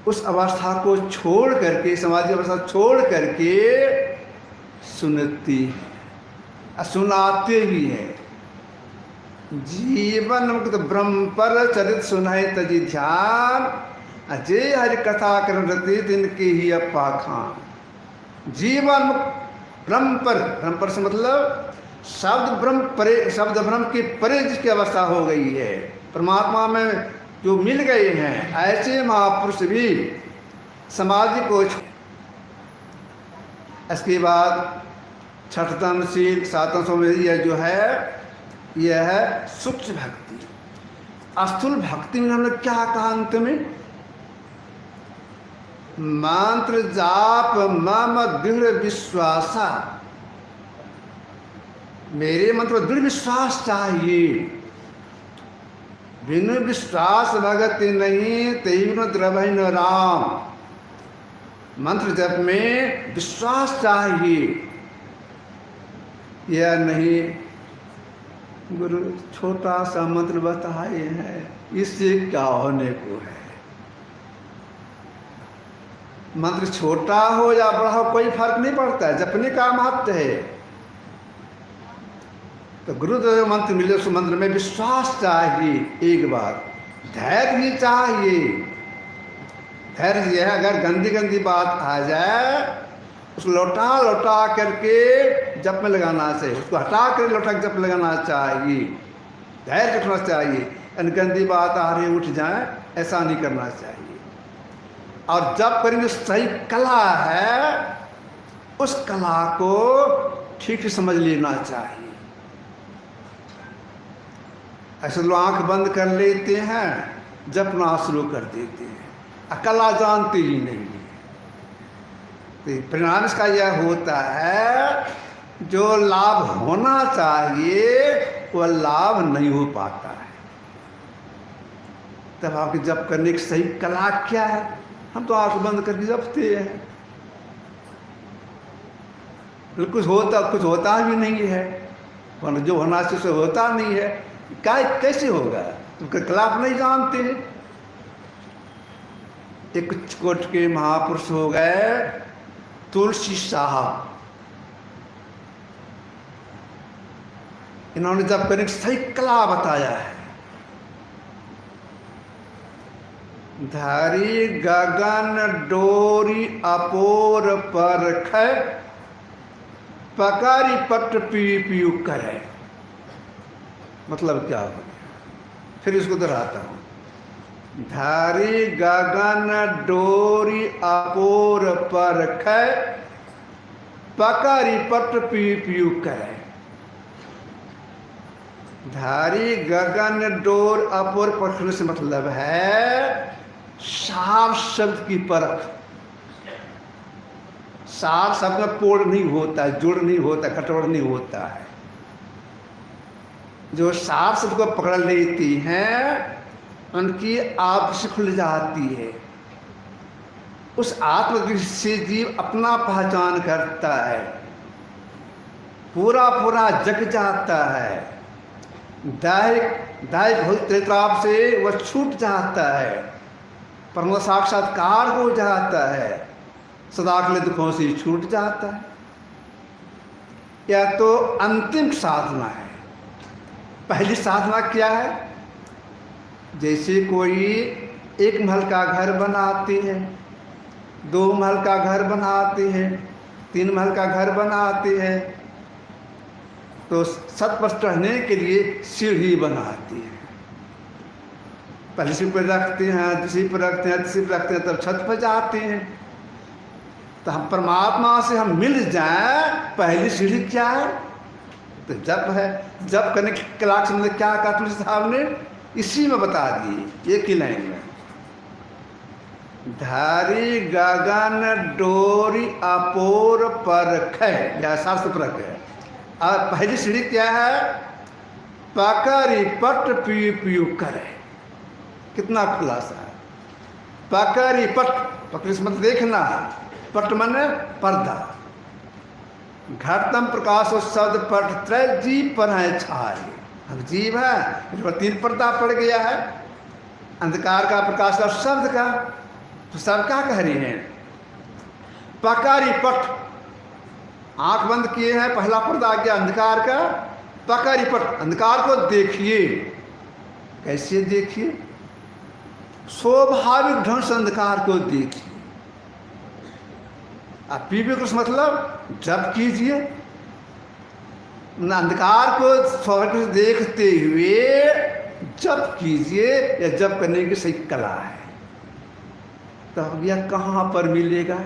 उस अवस्था को छोड़ करके, समाधि अवस्था छोड़ करके सुनती है, सुनाते भी है। जीवन मुक्त ब्रह्म पर चरित सुनाए तजी ध्यान, अजय हरि कथा करण रति तिनके ही अपाखान। जीवन मुक्त ब्रह्म पर से मतलब शब्द ब्रह्म परे, शब्द ब्रह्म के परे जिसकी अवस्था हो गई है, परमात्मा में जो मिल गए हैं, ऐसे महापुरुष भी समाधि को। इसके बाद छठतम शील, सातम सोमेरी, यह जो है यह है सूक्ष्म भक्ति। स्थूल भक्ति में हमने क्या कहा अंत में? मंत्र जाप मम दृढ़ विश्वासा, मेरे मंत्र में दृढ़ विश्वास चाहिए। बिनु विश्वास भगति नहीं तेन द्रवहि न राम। मंत्र जप में विश्वास चाहिए। यह नहीं गुरु छोटा सा मंत्र बताए हैं, इससे क्या होने को है। मंत्र छोटा हो या बड़ा हो कोई फर्क नहीं पड़ता है, जपने का महत्व है। तो गुरुदेव मंत्र मिले, उस मंत्र में विश्वास चाहिए। एक बार धैर्य भी चाहिए। धैर्य यह है, अगर गंदी गंदी बात आ जाए उसको लौटा करके जप में लगाना चाहिए, उसको हटा कर लौटा के जप लगाना चाहिए। धैर्य रखना चाहिए। गंदी बात आ रही उठ जाए, ऐसा नहीं करना चाहिए। और जब करेंगे सही कला है, उस कला को ठीक से समझ लेना चाहिए। ऐसे लोग आंख बंद कर लेते हैं, जपना शुरू कर देते हैं, कला जानते ही नहीं। तो परिणाम इसका यह होता है, जो लाभ होना चाहिए वह लाभ नहीं हो पाता है। तब आपके जप करने की सही कला क्या है? हम तो आंख बंद करके जपते हैं, कुछ होता भी नहीं है, जो होना चाहिए उसे होता नहीं है। क्या कैसे होगा? तो कला आप नहीं जानते। एक कोट के महापुरुष हो गए तुलसी साहब। इन्होंने जब करने की सही कला बताया है। धारी गगन डोरी अपोर परख, पकारी पट पीयू करे। मतलब क्या हो? फिर इसको दोहराता हूं। धारी गगन डोरी अपोर परख, पकारी पट पीयू करे। धारी गगन डोर अपोर परखने से मतलब है सार शब्द की परख। सार शब्द में पोड़ नहीं होता है, जुड़ नहीं होता, कटोर नहीं होता है। जो सार शब्द को पकड़ लेती हैं उनकी आंख खुल जाती है। उस आत्मदृष्टि से जीव अपना पहचान करता है, पूरा पूरा जग जाता है। दायिक भौतिक त्रिताप से वह छूट जाता है, परम साक्षात्कार हो जाता है, सदा के लिए दुखों से छूट जाता है। यह तो अंतिम साधना है। पहली साधना क्या है? जैसे कोई एक महल का घर बनाते हैं, 2 महल का घर बनाते हैं, 3 महल का घर बनाते हैं, तो छत पर चढ़ने के लिए सीढ़ी बनाते हैं। पहले सीढ़ी पर रखते हैं, दूसरी पर रखते हैं, तीसरी पर रखते हैं, तब छत पर जाते हैं। तो हम परमात्मा से हम मिल जाएं, पहली सीढ़ी क्या है? तो जप है। जप करने के कला से मतलब क्या कहा तुलसी साहब ने? इसी में बता दिए, एक ही लाइन में। धारी गगन डोरी अपोर परख, या शास्त्र परख है। और पहली सीढ़ी क्या है? पकड़ी पट पीयू करे। कितना खुलासा है। पकड़ी पट, पकड़ी से मतलब देखना, पट माने पर्दा। घटतम प्रकाश और शब्द पट त्रय जीव पर है छाए। अब जीव है, 3 पर्दा पड़ गया है, अंधकार का, प्रकाश का, शब्द का। तो सब क्या कह रही हैं? पकारी पट, आंख बंद किए हैं, पहला पर्दा आ गया अंधकार का। पकारी पट, अंधकार को देखिए। कैसे देखिए? स्वाभाविक ढंग से अंधकार को देखिए। आप पीपे कुछ मतलब जप कीजिए। अंधकार को स्वाभाविक देखते हुए जप कीजिए। या जप करने की सही कला है। तो यह कहाँ पर मिलेगा?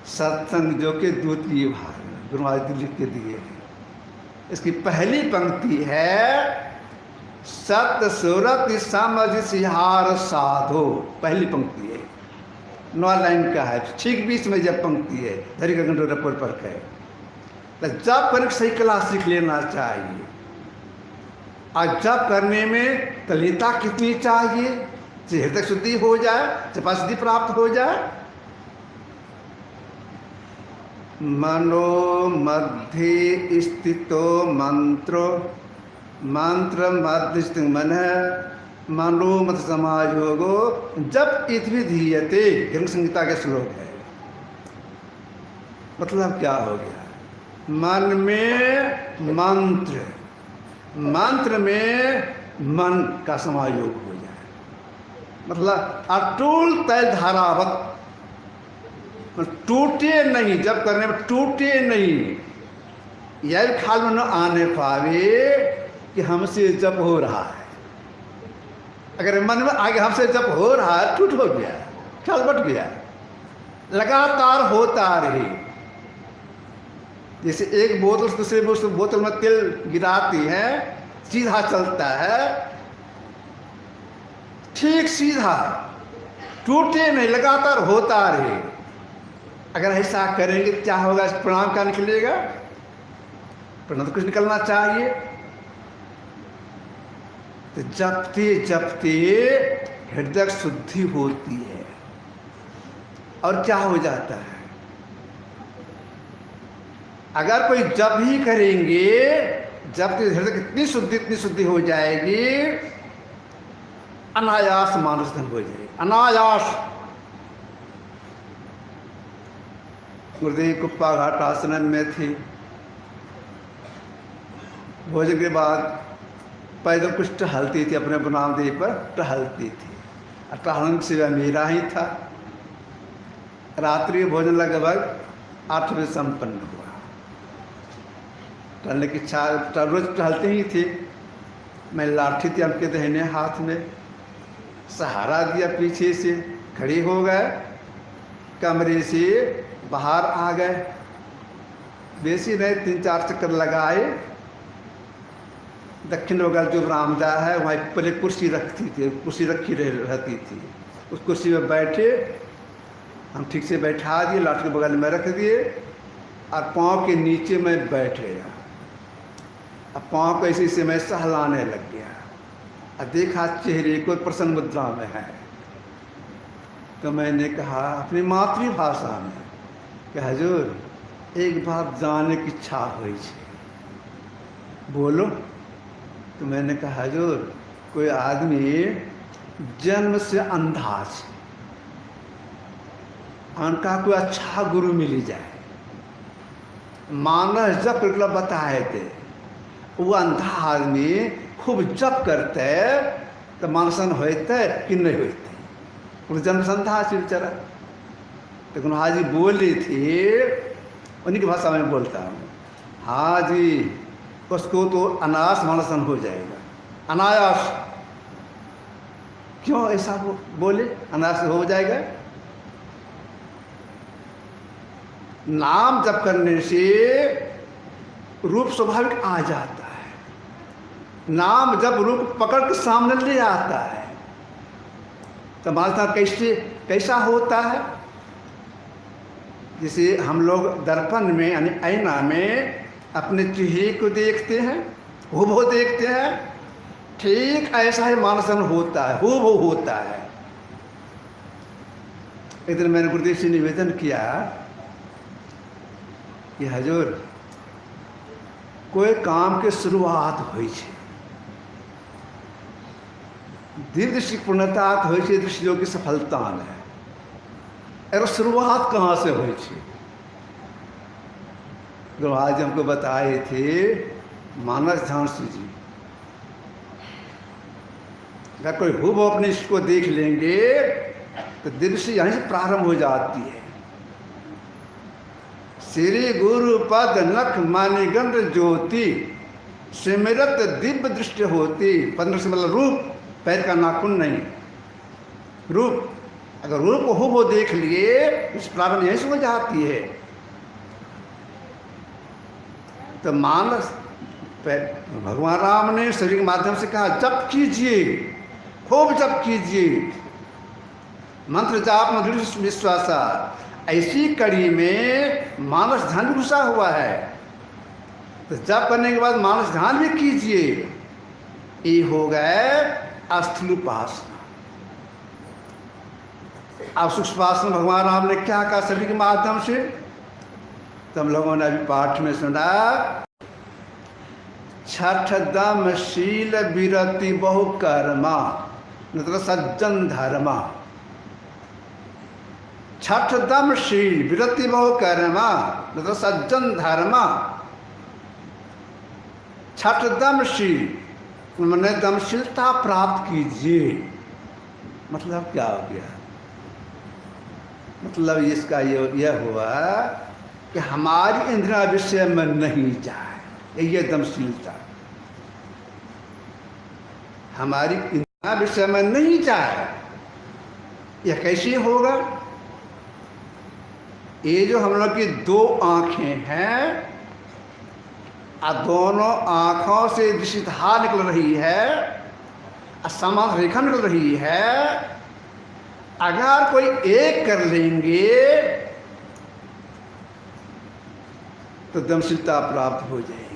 सत्संग जो के द्वितीय भाग गुरु महाराज लिख के दिए हैं। इसकी पहली पंक्ति है सत्य सुरत समझ सिहार साधो। पहली पंक्ति है, 9 लाइन का है। ठीक बीच में जब पंक्ति है, धरी का घंटों रपर पर है। तो जप करने की सही कला सीख लेना चाहिए। और जप करने में तल्लीनता कितनी चाहिए? हृदय शुद्धि हो जाए, जपा सिद्धि प्राप्त हो जाए। मनो मध्य स्थितो मंत्रो, मंत्र मध्य स्थित मन, मनो मत समायोगो जप इति धीयते। यंग संहिता के श्लोक है। मतलब क्या हो गया? मन में मंत्र, मंत्र में मन का समायोग हो जाए। मतलब अटूल तय धारावत, टूटे नहीं। जब करने में टूटे नहीं, यह ख्याल में न आने पावे कि हमसे जप हो रहा है। अगर मन में आगे हमसे जप हो रहा है, टूट हो गया, ख्याल बट गया, लगातार होता रहे। जैसे एक बोतल से दूसरे बोतल में तेल गिराती है, सीधा चलता है, ठीक सीधा, टूटे नहीं, लगातार होता रहे। अगर ऐसा करेंगे क्या होगा? परिणाम क्या निकलेगा? परिणाम तो कुछ निकलना चाहिए। तो जपते जपते हृदय शुद्धि होती है। और क्या हो जाता है? अगर कोई जप ही करेंगे, जपते हृदय इतनी शुद्धि हो जाएगी, अनायास मानस धन हो जाएगी। अनायास। गुरुदेव कुप्पा घाट आश्रम में थी। भोजन के बाद पैदल कुछ टहलती थी, अपने बनामदेव पर टहलती थी। और टहलन की सेवा मेरा ही था। रात्रि भोजन लगभग 8 बजे संपन्न हुआ। टहलने की इच्छा, रोज टहलते ही थे। मैं लाठी थी उनके दाहिने हाथ में, सहारा दिया, पीछे से खड़े हो गए, कमरे से बाहर आ गए। बेसी नहीं, 3-4 चक्कर लगाए। दक्षिण बगल जो बरामदा है, वहाँ पहले कुर्सी रखती थी, कुर्सी रखी रहती थी। उस कुर्सी में बैठे, हम ठीक से बैठा दिए, लाठी के बगल में रख दिए और पाँव के नीचे मैं बैठ गया। अब पाँव को ऐसे से मैं सहलाने लग गया और देखा चेहरे को प्रसन्न मुद्रा में है। तो मैंने कहा अपनी मातृभाषा में कि हजूर एक बात जानने की इच्छा हुई है, बोलो। तो मैंने कहा हजूर कोई आदमी जन्म से अंधा है, उनका कोई अच्छा गुरु मिल जाए, मानस जप करके बताए थे, वो अंधा आदमी खूब जप करते तो मानसन होते कि नहीं होते, वो जन्म से अंधा से बेचारा। तो गुरु जी बोली थी, उन्हीं की भाषा में बोलता हूँ, हाँ जी उसको तो अनायास मानसन हो जाएगा। अनायास क्यों ऐसा बोले? अनायास हो जाएगा। नाम जप करने से रूप स्वाभाविक आ जाता है। नाम जब रूप पकड़ के सामने ले आता है तो मानसा कैसा होता है? जैसे हम लोग दर्पण में यानी आईना में अपने चेहरे को देखते हैं, हूबहू देखते हैं, ठीक ऐसा ही मानसन होता है, हूबहू होता है। एक दिन मैंने गुरुदेव से निवेदन किया कि हजूर कोई काम के शुरुआत हुई है, दीर्घदृष्टि पूर्णता हो दृष्टि योग की सफलता है। अरे शुरुआत कहाँ से हुई थी? जो आज हमको बताए थे मानस झांसी जी। अगर कोई हुब अपने इसको देख लेंगे तो दृष्टि यहीं से प्रारंभ हो जाती है। श्री गुरु पद नख मानिगंध ज्योति सिमरत दिव्य दृष्टि होती। पद से मतलब रूप, पैर का नाखून नहीं, रूप। अगर रूप को हुब देख लिए इस प्रारंभ यहीं से हो जाती है। तो मानस भगवान राम ने शरीर के माध्यम से कहा जप कीजिए, खूब जप कीजिए, मंत्र जाप में दृढ़ विश्वास। ऐसी कड़ी में मानस ध्यान घुसा हुआ है। तो जप करने के बाद मानस ध्यान भी कीजिए। ये हो गए अस्थूल उपासना। अब सूक्ष्म भगवान राम ने क्या कहा सभी के माध्यम से? तो हम लोगों ने अभी पाठ में सुना, छठ दम शील विरति बहु कर्मा मतलब सज्जन धर्मा। छठ दम शील विरति बहु कर्मा मतलब सज्जन धर्मा। छठ दम शील मैंने दमशीलता प्राप्त कीजिए। मतलब क्या हो गया? मतलब इसका यह हुआ कि हमारी इंद्रिया विषय में नहीं जाए। ये दमशीलता हमारी इंद्रिया विषय में नहीं जाए। यह कैसे होगा? ये जो हम लोग की दो आंखें हैं, दोनों आंखों से दृष्टिधार निकल रही है, समान रेखा निकल रही है। अगर कोई एक कर लेंगे तो दमशीलता प्राप्त हो जाएगी।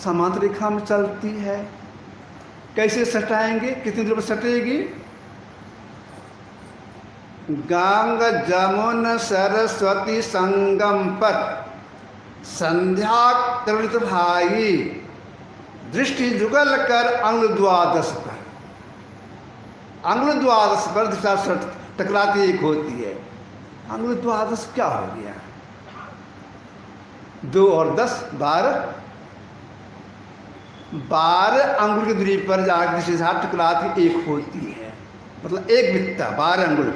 समांतर रेखा में चलती है। कैसे सटाएंगे? कितनी दूर पर सटेगी? गंगा जमुन सरस्वती संगम पर संध्या तरुणित भाई दृष्टि जुगल कर अंगुल द्वादश पर। अंगुल द्वादश पर दिशा टकराती एक होती है। अंगुल द्वादश क्या हो गया? 2 और 10 12 12 अंगुल की दूरी पर जाकर दिशा टकराती एक होती है। मतलब एक बित्ता 12 अंगुल।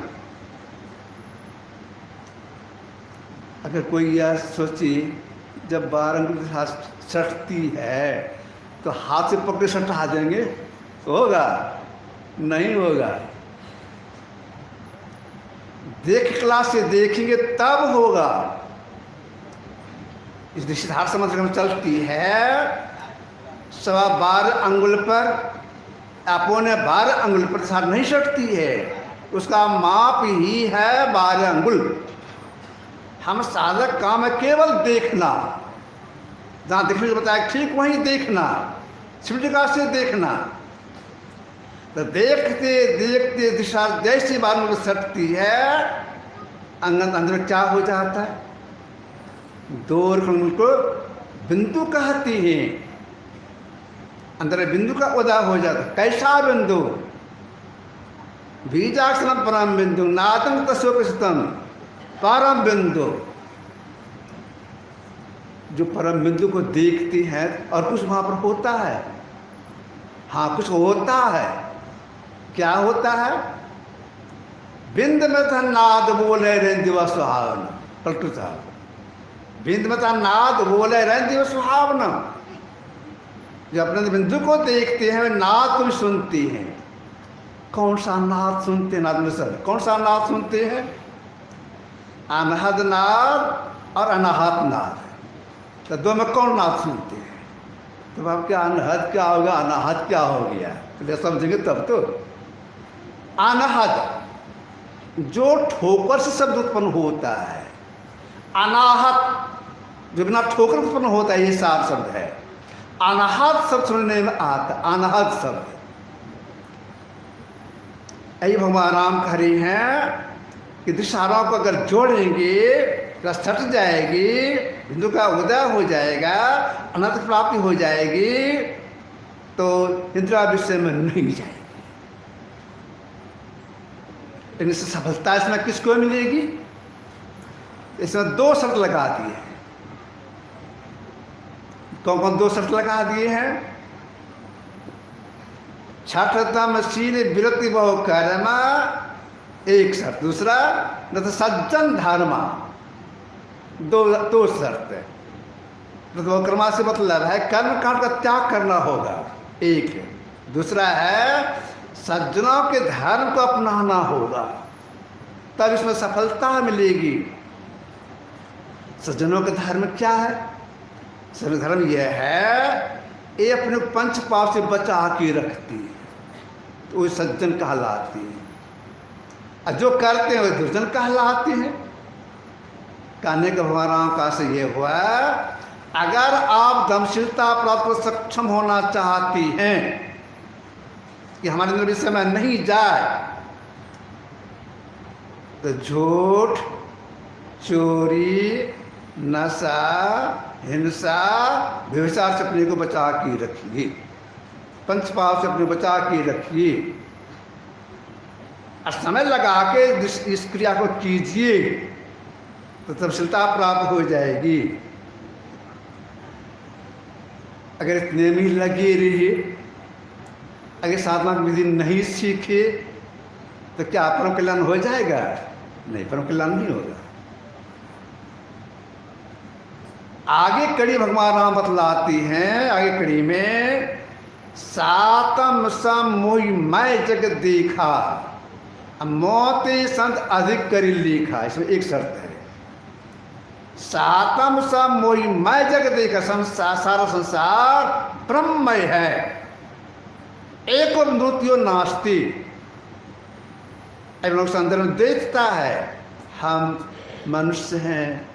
अगर कोई यह सोचे जब 12 अंगुल सटती है तो हाथ से पकड़े सटा देंगे, होगा? नहीं होगा। देख क्लास से देखेंगे तब होगा। इस दिशाधार समझ में चलती है 12.25 अंगुल पर, अपने 12 अंगुल पर दिशा नहीं सटती है। उसका माप ही है 12 अंगुल। हम साधक काम है केवल देखना। जहाँ देखने को बताया ठीक वहीं देखना, सिमटिका से देखना। तो देखते देखते दिशा जैसी बार में सटती है, अंदर क्या हो जाता है? 2 अंगुल को बिंदु कहती हैं। अंदर बिंदु का उदय हो जाता है। कैसा बिंदु? बीजाक्षरम परम बिंदु नादम तस्वस्तम परम बिंदु। जो परम बिंदु को देखती हैं और कुछ वहां पर होता है। हाँ, कुछ होता है। क्या होता है? बिंद में था नाद बोले रेंदिव सुहावना। पलटू साहब, बिंद में था नाद बोले रेंदिव सुहावना। जो अपने बिंदु को देखते हैं वे नाद को भी सुनती हैं। कौन सा नाद सुनते हैं? नाद में सर कौन सा नाद सुनते हैं? अनहद नाद और अनाहत नाद। तो 2 में कौन नाद सुनते हैं? तो अब क्या अनहद क्या होगा, अनाहत क्या हो गया? तो समझेंगे तब तो। अनाहत जो ठोकर से शब्द उत्पन्न होता है, अनाहत जो बिना ठोकर उत्पन्न होता है, ये 7 शब्द है। अनाहत शब्द सुनने में आता, अनाहत शब्द। यही भगवान राम कह रहे हैं कि दिशाओं को अगर जोड़ेंगे तो सट जाएगी, बिंदु का उदय हो जाएगा, अनंत प्राप्ति हो जाएगी। तो इंदिरा विषय में नहीं जाएगी। लेकिन इससे सफलता इसमें किसको मिलेगी? इसमें दो शर्त लगा दी है। कौन कौन दो शर्त लगा दिए हैं? छठतमशील विरति बहु कर्मा एक शर्त, दूसरा न तो सज्जन धर्मा, दो शर्त है। तो कर्मा से मतलब है कर्म कांड का त्याग करना होगा, एक। दूसरा है सज्जनों के धर्म को अपनाना होगा, तब इसमें सफलता मिलेगी। सज्जनों का धर्म क्या है? सज्जन धर्म यह है ये अपने पंच पाप से बचा के रखती है, तो वो सज्जन कहलाती है। और जो करते हैं वो दुर्जन कहलाते हैं। कहने का हमारा का से ये हुआ, अगर आप दमशीलता प्राप्त कर सक्षम होना चाहती हैं कि हमारे अंदर विषय में नहीं जाए, तो झूठ, चोरी, नशा, हिंसा, व्यभिचार से अपने को बचा के रखिए, पंचपाप से अपने बचा के रखिए, और समय लगा के इस क्रिया को कीजिए तो तपशीलता प्राप्त हो जाएगी। अगर इतने में लगे रहिए, अगर साधना की विधि नहीं सीखे, तो क्या परम कल्याण हो जाएगा? नहीं, परम कल्याण नहीं होगा। आगे कड़ी भगवान राम बतलाती हैं, आगे कड़ी में सातम सम मोहि मैं जग देखा, मोते संत अधिक करी लिखा। इसमें एक शर्त है, सातम सम मोहि मैं जग देखा, सारा संसार ब्रह्ममय है, एक और मृत्यु नास्ति। लोग संदर्भ में देखता है, हम मनुष्य हैं,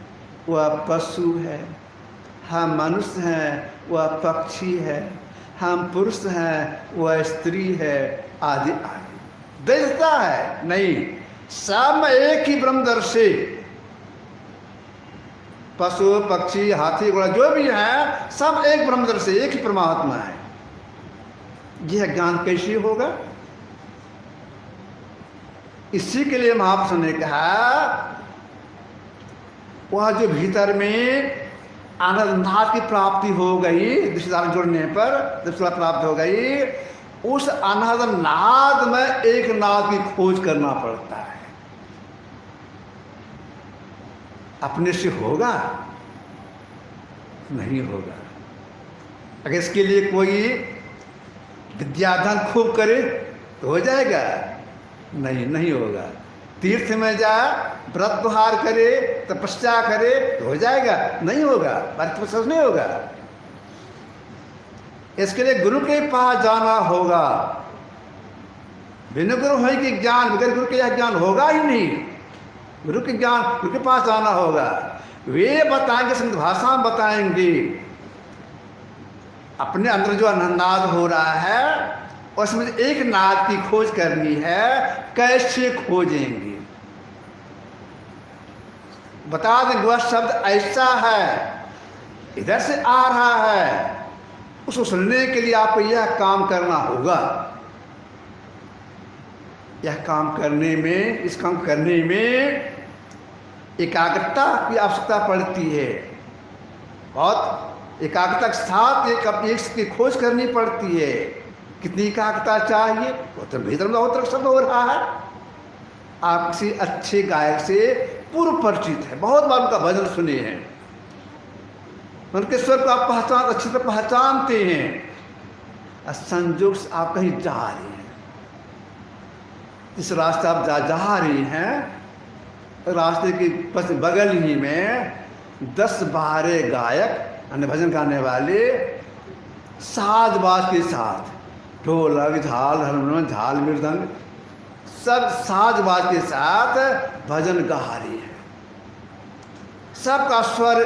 वह पशु है, हम मनुष्य हैं, वह पक्षी है, हम पुरुष हैं, वह स्त्री है, आदि आदि देखता है। नहीं, सब एक ही ब्रह्मदर्शी, पशु पक्षी हाथी घोड़ा जो भी है सब एक ब्रह्मदर्शी, एक ही परमात्मा है। यह ज्ञान कैसे होगा? इसी के लिए महापुरुष ने कहा, वह जो भीतर में आनंद नाद की प्राप्ति हो गई, दृष्टिदार जोड़ने पर दृष्टिदा प्राप्त हो गई, उस आनंद नाद में एक नाद की खोज करना पड़ता है। अपने से होगा? नहीं होगा। अगर इसके लिए कोई विद्याधन खूब करे तो हो जाएगा? नहीं, नहीं होगा। तीर्थ में जा, व्रत त्योहार करे, तपस्या करे तो हो जाएगा? नहीं होगा, तपस्या नहीं होगा। इसके लिए गुरु के पास जाना होगा। बिना गुरु है कि ज्ञान, बगैर गुरु के यह ज्ञान होगा ही नहीं। गुरु के ज्ञान, गुरु के पास जाना होगा। वे बताएंगे, संत भाषा में बताएंगे अपने अंदर जो आनंदनाद हो रहा है, उसमें एक नाद की खोज करनी है। कैसे खोजेंगे? बता देंगे वह शब्द ऐसा है, इधर से आ रहा है, उसको सुनने के लिए आपको यह काम करना होगा। यह काम करने में, इस काम करने में एकाग्रता की आवश्यकता पड़ती है। बहुत एकाग्रता के साथ एक की खोज करनी पड़ती है। कितनी एकाग्रता चाहिए? वो तो भीतर में बहुत शब्द हो रहा है। आप किसी अच्छे गायक से पूर्व परिचित है, बहुत बार उनका भजन सुने हैं, उनके स्वर को आप अच्छी तरह पहचानते हैं। संयोग से आप कहीं जा रहे हैं, इस रास्ते आप जा रही हैं, रास्ते के बगल ही में 10-12 गायक भजन गाने वाले साजबाज के साथ, ढोलक, झाल, हारमोनियम, झाल, मृदंग, सब साजबाज के साथ भजन गा रही है। सबका स्वर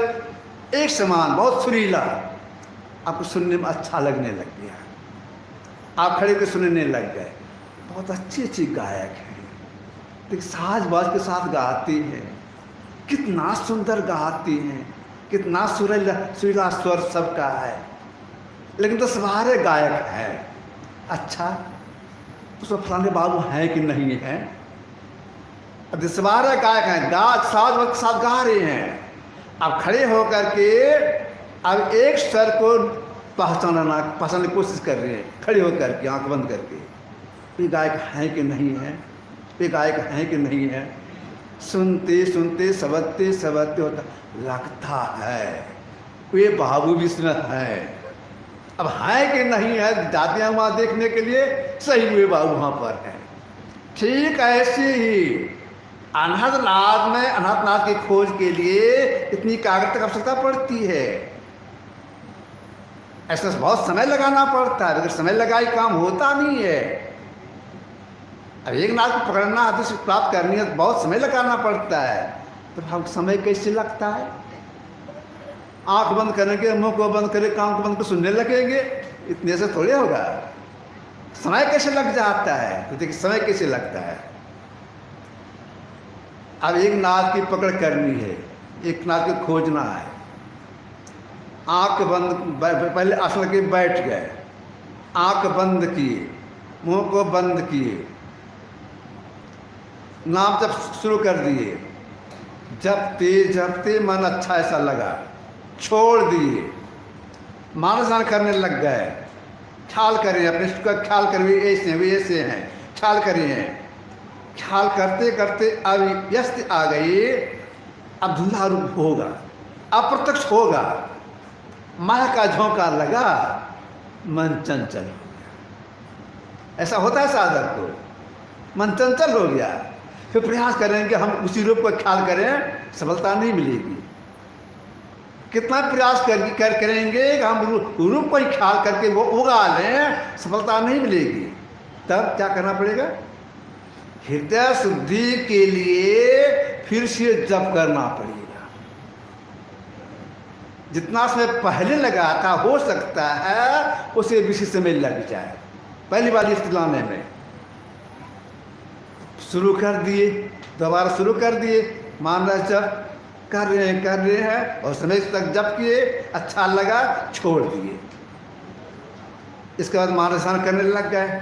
एक समान, बहुत सुरीला, आपको सुनने में अच्छा लगने लग गया। आप खड़े के सुनने लग गए। बहुत अच्छी अच्छी गायक हैं, लेकिन साजबाज के साथ गाती हैं। कितना सुंदर गाती हैं, कितना सुरीला स्वर सबका है। लेकिन 10-12 गायक है। अच्छा, उसमें फलाने बाबू हैं कि नहीं हैं? अब 10-12 गायक हैं, साथ वक्त साथ गा रहे हैं। अब खड़े होकर के अब एक स्वर को पहचानने की कोशिश कर रहे हैं, खड़े होकर के आंख बंद करके, ये गायक हैं कि नहीं है, ये गायक हैं कि नहीं है। सुनते सुनते सबते सबते होता लगता है ये बाबू भी इसमें है। अब है कि नहीं है, जाते हैं वहाँ देखने के लिए, सही हुए बाबू वहाँ पर है। ठीक ऐसे ही अनाथनाथ में अनाथनाथ की खोज के लिए इतनी कागज तक आवश्यकता पड़ती है। ऐसा बहुत समय लगाना पड़ता है, अगर समय लगाई काम होता नहीं है। अब एक नाथ को पकड़ना है तो प्राप्त करनी है तो बहुत समय लगाना पड़ता है। तो हम समय कैसे लगता है? आंख बंद करेंगे, मुंह को बंद करेंगे, कान को बंद कर सुनने लगेंगे, इतने से थोड़े होगा। समय कैसे लग जाता है? तो देखिए समय कैसे लगता है। अब एक नाथ की पकड़ करनी है, एक नाथ को खोजना है। आंख बंद, पहले आसन के बैठ गए, आंख बंद किए, मुंह को बंद किए, नाम जब शुरू कर दिए, जपते मन अच्छा ऐसा लगा, छोड़ दिए, मानसान करने लग गए, ख्याल करें अपने का, ख्याल करें वे ऐसे हैं, ख्याल करें। ख्याल करते करते अब यस्त आ गई, अब धुंधला रूप होगा, अप्रत्यक्ष होगा, माया का झोंका लगा, मन चंचल हो गया। ऐसा होता है साधक को, मन चंचल हो गया। फिर प्रयास करेंगे हम उसी रूप को ख्याल करें, सफलता नहीं मिलेगी। कितना प्रयास करेंगे कि हम रूप को ही ख्याल करके वो उगा लें, सफलता नहीं मिलेगी। तब क्या करना पड़ेगा? हृदय शुद्धि के लिए फिर से जप करना पड़ेगा। जितना समय पहले लगा था, हो सकता है उसे विशेष समय लग जाए। पहली बार इस लाने में शुरू कर दिए, दोबारा शुरू कर दिए, मान रहा जप कर रहे हैं और समय तक जप किए, अच्छा लगा, छोड़ दिए। इसके बाद मानसान करने लग गए,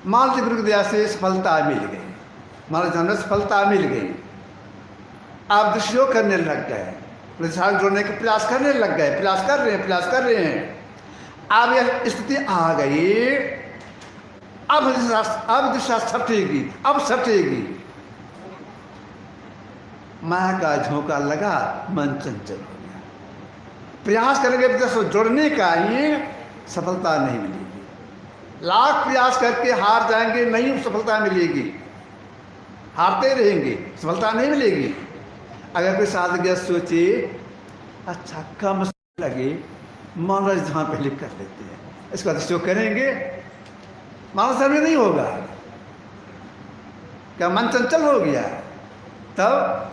मान गुरु की दया से सफलता मिल गई, मानसान में सफलता मिल गई। आप दृश्यों करने लग गए, प्रतिष्ठान जोड़ने के प्रयास करने लग गए, प्रयास कर रहे हैं। अब यह स्थिति आ गई, अब दिशा सटेगी, अब सटेगी। माया का झोंका लगा, मन चंचल हो गया। प्रयास करेंगे तो जोड़ने का ही, सफलता नहीं मिलेगी। लाख प्रयास करके हार जाएंगे, नहीं सफलता मिलेगी, हारते रहेंगे, सफलता नहीं मिलेगी। अगर कोई साधक सोचे अच्छा कम लगे, मानस जहाँ पहले कर लेते हैं, इसका जो करेंगे मानस में नहीं होगा, क्या मन चंचल हो गया, तब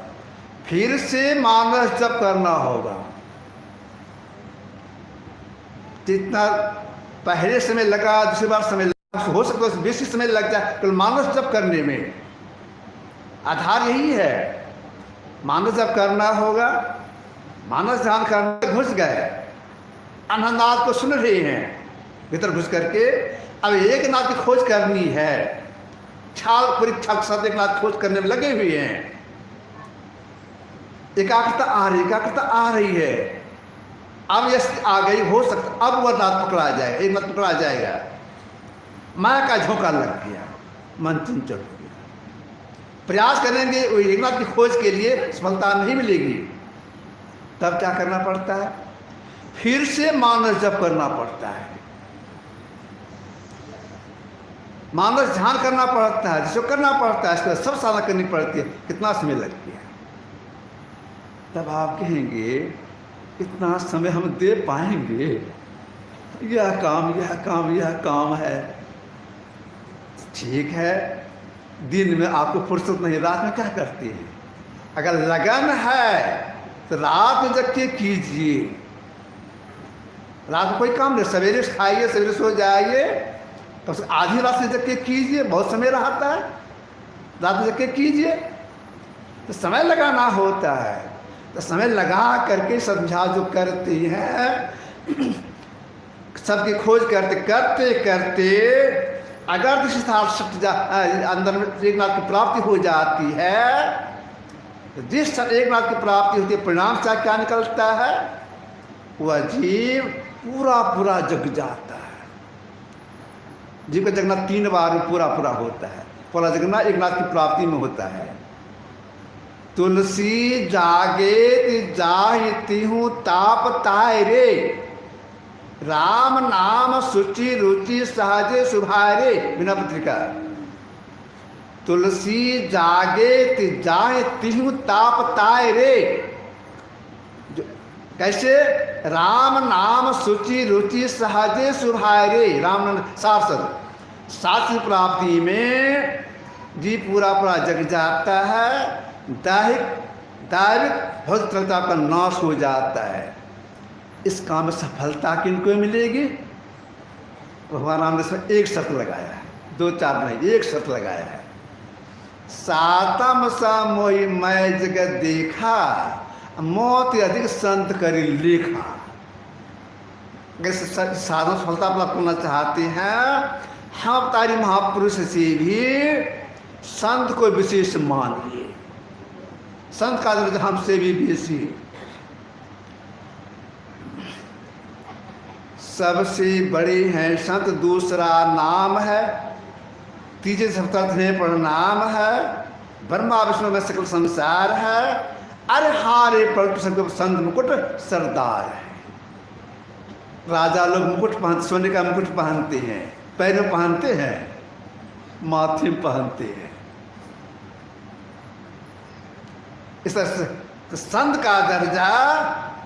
फिर से मानस जप करना होगा। जितना पहले समय लगा, दूसरी बार समय लगा, हो सकता है बेसी समय लग जाए, तो मानस जप करने में आधार यही है। मानस जप करना होगा, मानस ध्यान करने घुस गए, अनंतनाथ को सुन रहे हैं भीतर घुस करके। अब एक नाथ की खोज करनी है, ख्याल परीक्षा के साथ एक नाथ खोज करने में लगे हुए हैं। एकाग्रता आ रही है। अब यह आ गई, हो सकता अब वह नाथ पकड़ा जाएगा, एक नाथ पकड़ा जाएगा। माया का झोंका लग गया, मन चंचल हो गया। प्रयास करेंगे एक नाथ की खोज के लिए, सफलता नहीं मिलेगी। तब क्या करना पड़ता है? फिर से मानस जप करना पड़ता है, मानस ध्यान करना पड़ता है, जिसको करना पड़ता है, इसको सब साधना करनी पड़ती है। कितना समय लगती है? तब आप कहेंगे इतना समय हम दे पाएंगे? यह काम है। ठीक है, दिन में आपको फुर्सत नहीं, रात में क्या करते हैं? अगर लगन है तो रात में जग के कीजिए। रात में कोई काम नहीं, सवेरे खाइए, सवेरे सो जाइए, तो आधी रात से जग के कीजिए, बहुत समय रहता है, रात में जग के कीजिए। तो समय लगाना होता है, तो समय लगा करके समझा जो करती हैं सबकी खोज करते करते करते अगर अंदर में एकनाथ की प्राप्ति हो जाती है, तो जिस एकनाथ की प्राप्ति होती है परिणाम से क्या निकलता है, वह जीव पूरा पूरा जग जाता है। जीव का जगना 3 बार में पूरा पूरा होता है। पूरा जगना एकनाथ की प्राप्ति में होता है। तुलसी जागे जाहिती हूँ ताप ताय रे, राम नाम सुचि रुचि सहजे सुभारे। बिना पत्रिका। तुलसी जागे जाहिती हूँ ताप ताय रे, कैसे? राम नाम सुचि रुचि सहजे सुभारे। राम नाम शास्त्र प्राप्ति में जी पूरा पूरा जग जाता है। दैविक भौतिकता का नाश हो जाता है। इस काम में सफलता किनको मिलेगी? भगवान राम ने इसमें एक शर्त लगाया है, 2-4 नहीं, एक शर्त लगाया है। सातम सा मोहि मैं जगत देखा, मौत अधिक संत करी लेखा। साधन सफलता प्राप्त करना चाहते हैं, हम अवतारी महापुरुष से भी संत को विशेष मानिए। संत का दर्जा हमसे भी बेसी। सबसे बड़े हैं संत, दूसरा नाम है, तीसरे सप्तर्थ में प्रणाम है, ब्रह्मा विष्णु में सकल संसार है, अरे हारे पर संत मुकुट सरदार है। राजा लोग मुकुट पहनते, सोने का मुकुट पहनते हैं, पैर में पहनते हैं, माथे में पहनते हैं। इस तरह से तो संत का दर्जा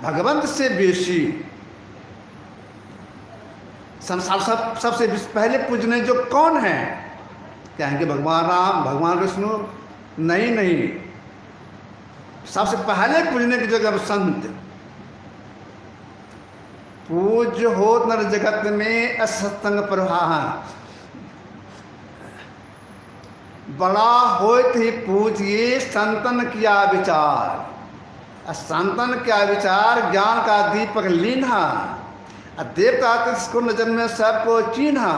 भगवंत से बेशी। सबसे पहले पूजने जो कौन है? कहेंगे भगवान राम, भगवान विष्णु। नहीं, सबसे पहले पूजने की जगह संत। पूज्य हो नर जगत में असत्संग प्रवाह, बड़ा होत ही पूजिए संतन किया विचार। संतन क्या विचार? ज्ञान का दीपक लीन्हा, देवता इसको नजर में सबको चिन्हा,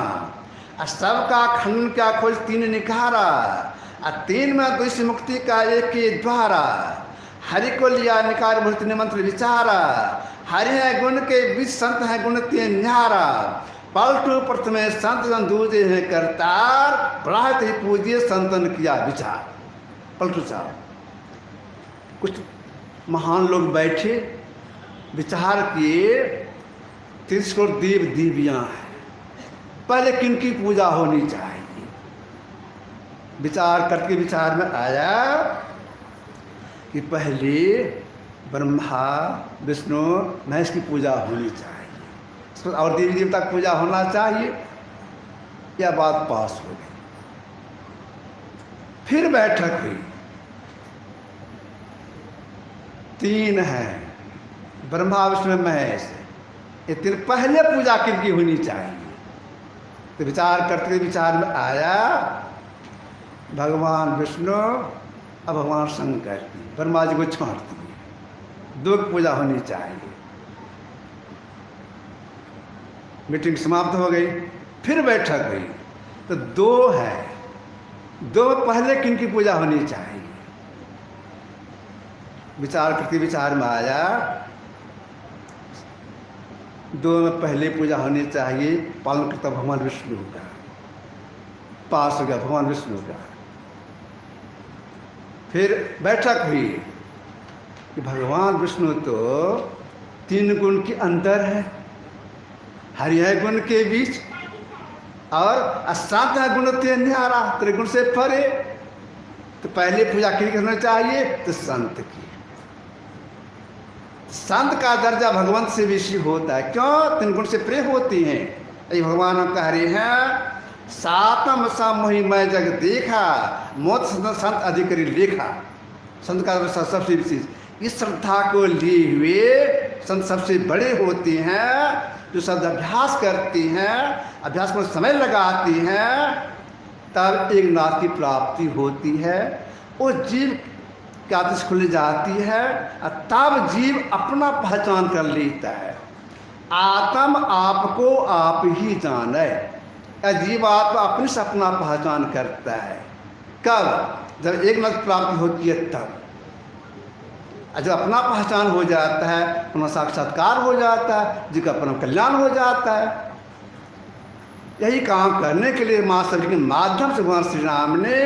सबका खंडन क्या खोज 3 निखारा, 3 में दूसरी मुक्ति का एक ही द्वारा। हरि को लिया निकार मूर्ति ने मंत्र विचारा, हरि है गुण के बीच संत है गुण तीन न्यारा। पलटू प्रथमे संत दूजे हैं करतार, प्रात ही पूजिए संतन किया विचार। पलटू साहब कुछ महान लोग बैठे विचार किए, 30 करोड़ देव देवियाँ हैं, पहले किनकी पूजा होनी चाहिए? विचार करके विचार में आया कि पहले ब्रह्मा विष्णु महेश की पूजा होनी चाहिए, और देवी देवता की पूजा होना चाहिए। यह बात पास हो गई। फिर बैठक हुई, 3 हैं, ब्रह्मा विष्णु महेश, ये 3 पहले पूजा किनकी होनी चाहिए? तो विचार करते विचार में आया भगवान विष्णु और भगवान शंकर की, ब्रह्मा जी को छोड़ दिए, 2 की पूजा होनी चाहिए। मीटिंग समाप्त हो गई। फिर बैठक हुई तो 2 है, 2 पहले किनकी पूजा होनी चाहिए? विचार करके विचार में आया 2 में पहले पूजा होनी चाहिए, पालन करता भगवान विष्णु का। पास हो गया भगवान विष्णु का। फिर बैठक हुई कि भगवान विष्णु तो 3 गुण के अंदर है, हरि है गुण के बीच, और अशांत है गुण तीन न्यारा, त्रिगुण से परे। तो पहले पूजा किसकी करना चाहिए? तो संत की। संत का दर्जा भगवंत से बेशी होता है। क्यों? 3 गुण से प्रे होती हैं। ये भगवान कह रहे हैं सातम सा मोहि मैं जग देखा, मोत संत अधिकारी लेखा। संत का दर्जा सबसे विशेष। इस श्रद्धा को लिए हुए संत सबसे बड़े होते हैं, जो शब्द अभ्यास करती हैं, अभ्यास में समय लगाती हैं, तब एक नाथ की प्राप्ति होती है। वो जीव की आतिश खुल जाती है, तब जीव अपना पहचान कर लेता है। आत्म आपको आप ही जाने। जीवात्मा अपनी सपना पहचान करता है कब? जब एक लक्ष्य प्राप्ति होती है तब। जब अपना पहचान हो जाता है, अपना साक्षात्कार हो जाता है, जी का परम कल्याण हो जाता है। यही काम करने के लिए माँ सभी के माध्यम से भगवान श्री राम ने